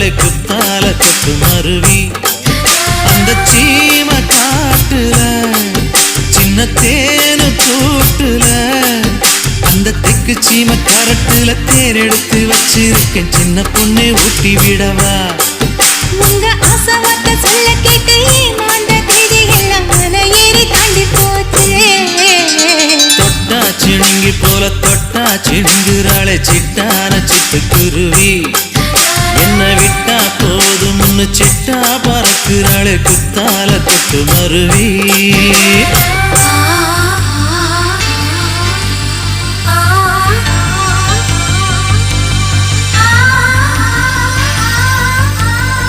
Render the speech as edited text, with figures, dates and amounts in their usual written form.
பறக்குறாளே குத்தால கொத்து மருவி அந்த சீம காட்டுல சின்ன தேனு கூட்டுல அந்த தெக்கு சீம கரட்டுல தேர் எடுத்து வச்சிருக்கேன் சின்ன பொண்ணு ஊட்டி விடவா உங்க ஆசவார்த்தை சொல்ல கேட்டு ஏமாந்த தேதி எல்லாம் மன ஏறி தாண்டி போச்சு தொட்டா சிணுங்கி போல தொட்டா சிணுங்குறாளே சிட்டான சிட்டுக்குருவி என்ன விட்டா போதும்னு சிட்டா பறக்குறாளே குத்தால கொத்து மருவி